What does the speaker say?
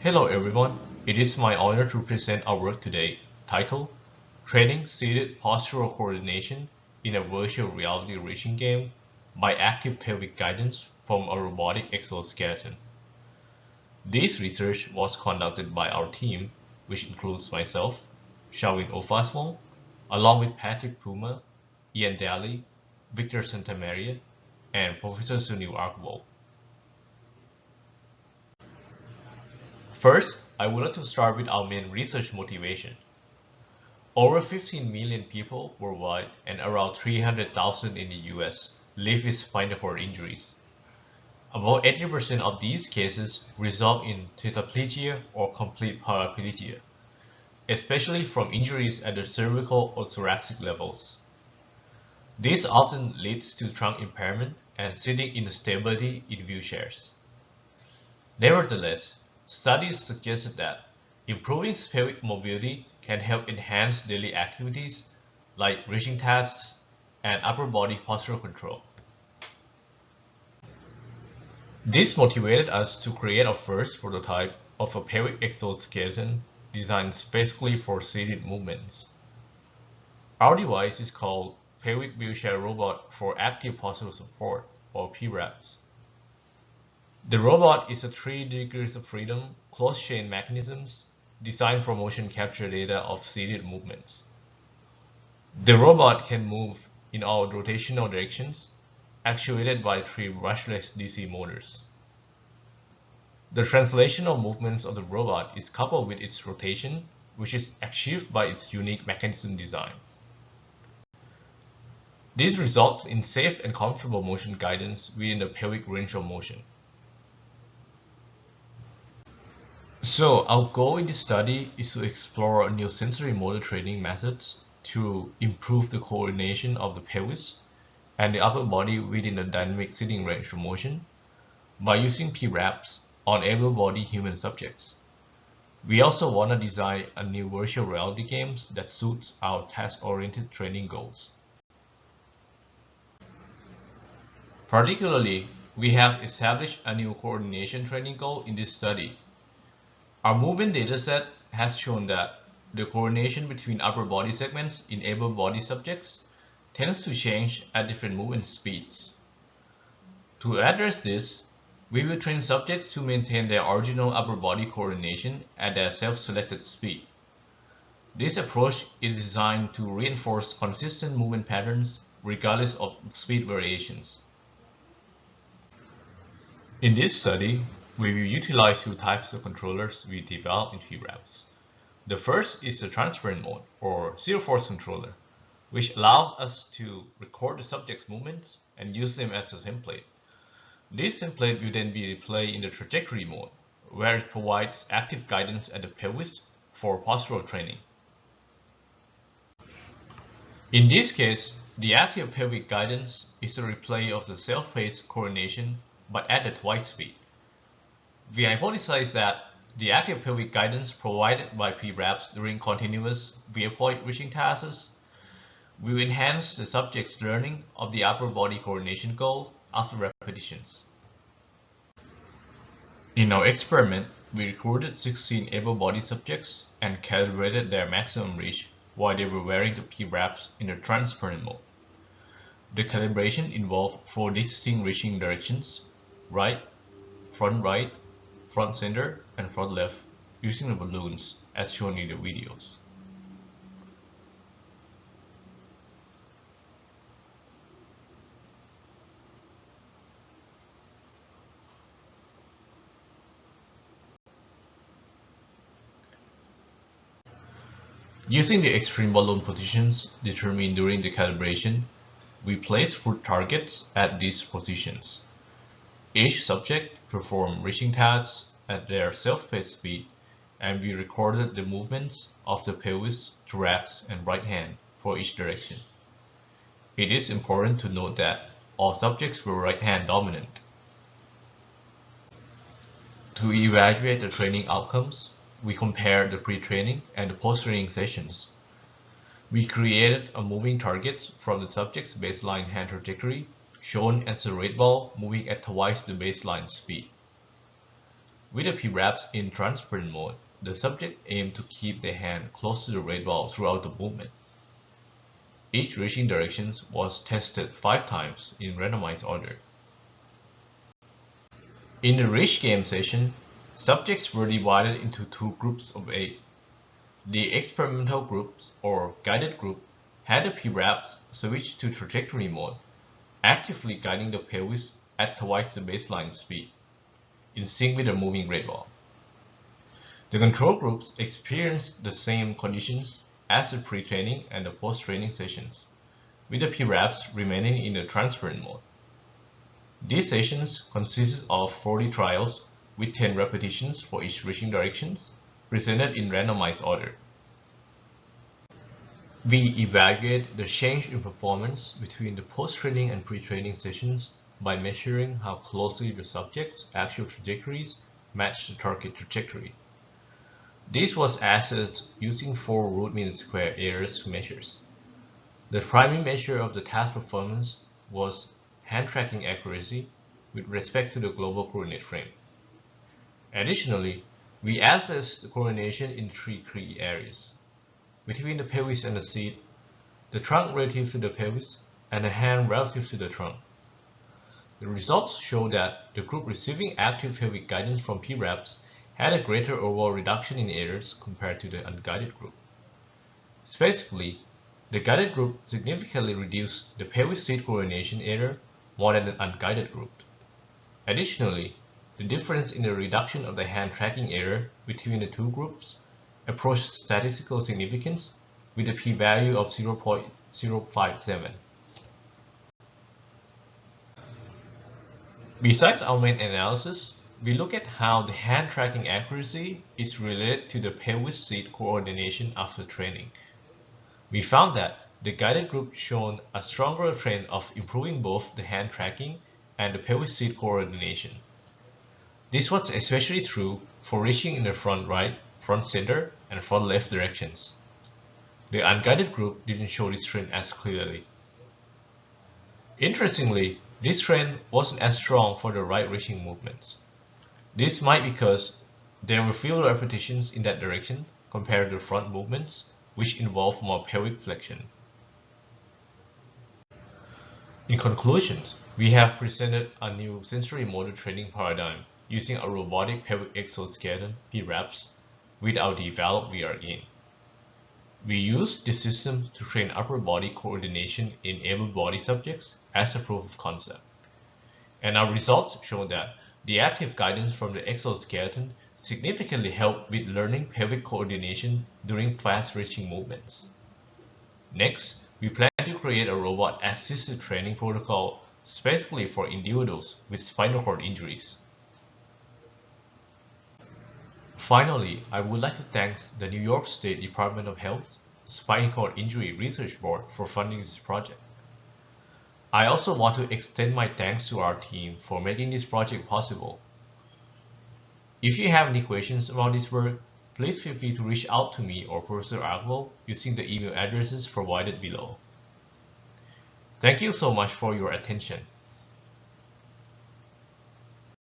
Hello everyone, it is my honor to present our work today, titled Training Seated Postural Coordination in a Virtual Reality Racing Game by Active Pelvic Guidance from a Robotic Exoskeleton. This research was conducted by our team, which includes myself, Shawin Ofaswong, along with Patrick Puma, Ian Daly, Victor Santamaria, and Professor Sunil Arkwal. First, I would like to start with our main research motivation. Over 15 million people worldwide and around 300,000 in the US live with spinal cord injuries. About 80% of these cases result in tetraplegia or complete paraplegia, especially from injuries at the cervical or thoracic levels. This often leads to trunk impairment and sitting instability in wheelchairs. Nevertheless, studies suggested that improving pelvic mobility can help enhance daily activities like reaching tasks and upper body postural control. This motivated us to create a first prototype of a pelvic exoskeleton designed specifically for seated movements. Our device is called Pelvic Wheelchair Robot for Active Postural Support, or PRAPS. The robot is a 3 degrees of freedom closed-chain mechanisms designed for motion capture data of seated movements. The robot can move in all rotational directions, actuated by 3 brushless DC motors. The translational movements of the robot is coupled with its rotation, which is achieved by its unique mechanism design. This results in safe and comfortable motion guidance within the pelvic range of motion. So our goal in this study is to explore new sensory motor training methods to improve the coordination of the pelvis and the upper body within the dynamic sitting range of motion by using PRAPS on able-bodied human subjects. We also want to design a new virtual reality games that suits our task-oriented training goals. Particularly, we have established a new coordination training goal in this study. Our movement dataset has shown that the coordination between upper body segments in able-bodied subjects tends to change at different movement speeds. To address this, we will train subjects to maintain their original upper body coordination at their self-selected speed. This approach is designed to reinforce consistent movement patterns regardless of speed variations. In this study, we will utilize 2 types of controllers we developed in PRAPS. The first is the transparent mode, or zero-force controller, which allows us to record the subject's movements and use them as a template. This template will then be replayed in the trajectory mode, where it provides active guidance at the pelvis for postural training. In this case, the active pelvic guidance is a replay of the self-paced coordination but at the twice speed. We hypothesize that the active pelvic guidance provided by PRAPS during continuous waypoint reaching tasks will enhance the subject's learning of the upper body coordination goal after repetitions. In our experiment, we recruited 16 able-bodied subjects and calibrated their maximum reach while they were wearing the PRAPS in the transparent mode. The calibration involved 4 distinct reaching directions: right, front center, and front left, using the balloons as shown in the videos. Using the extreme balloon positions determined during the calibration, we placed foot targets at these positions. Each subject performed reaching tasks at their self-paced speed, and we recorded the movements of the pelvis, thorax, and right hand for each direction. It is important to note that all subjects were right hand dominant. To evaluate the training outcomes, we compared the pre-training and the post-training sessions. We created a moving target from the subject's baseline hand trajectory, shown as a red ball moving at twice the baseline speed. With the P-wraps in transparent mode, the subject aimed to keep their hand close to the red ball throughout the movement. Each reaching direction was tested 5 times in randomized order. In the reach game session, subjects were divided into 2 groups of 8. The experimental groups, or guided group, had the P-wraps switch to trajectory mode, actively guiding the pelvis at twice the baseline speed, in sync with the moving red ball. The control groups experienced the same conditions as the pre-training and the post-training sessions, with the P-wraps remaining in the transparent mode. These sessions consisted of 40 trials with 10 repetitions for each reaching directions, presented in randomized order. We evaluate the change in performance between the post-training and pre-training sessions by measuring how closely the subject's actual trajectories match the target trajectory. This was assessed using 4 root mean square errors measures. The primary measure of the task performance was hand tracking accuracy with respect to the global coordinate frame. Additionally, we assessed the coordination in 3 key areas: between the pelvis and the seat, the trunk relative to the pelvis, and the hand relative to the trunk. The results show that the group receiving active pelvic guidance from P-wraps had a greater overall reduction in errors compared to the unguided group. Specifically, the guided group significantly reduced the pelvis seat coordination error more than the unguided group. Additionally, the difference in the reduction of the hand tracking error between the 2 groups approached statistical significance with a p-value of 0.057. Besides our main analysis, we look at how the hand tracking accuracy is related to the pelvis seat coordination after training. We found that the guided group showed a stronger trend of improving both the hand tracking and the pelvis seat coordination. This was especially true for reaching in the front right, front center, and front left directions. The unguided group didn't show this trend as clearly. Interestingly, this trend wasn't as strong for the right reaching movements. This might be because there were fewer repetitions in that direction compared to the front movements, which involve more pelvic flexion. In conclusion, we have presented a new sensory motor training paradigm using a robotic pelvic exoskeleton (P-wraps) with our developed VR game. We used this system to train upper body coordination in able-bodied subjects as a proof of concept. And our results show that the active guidance from the exoskeleton significantly helped with learning pelvic coordination during fast-reaching movements. Next, we plan to create a robot-assisted training protocol specifically for individuals with spinal cord injuries. Finally, I would like to thank the New York State Department of Health's Spinal Cord Injury Research Board for funding this project. I also want to extend my thanks to our team for making this project possible. If you have any questions about this work, please feel free to reach out to me or Professor Agwal using the email addresses provided below. Thank you so much for your attention.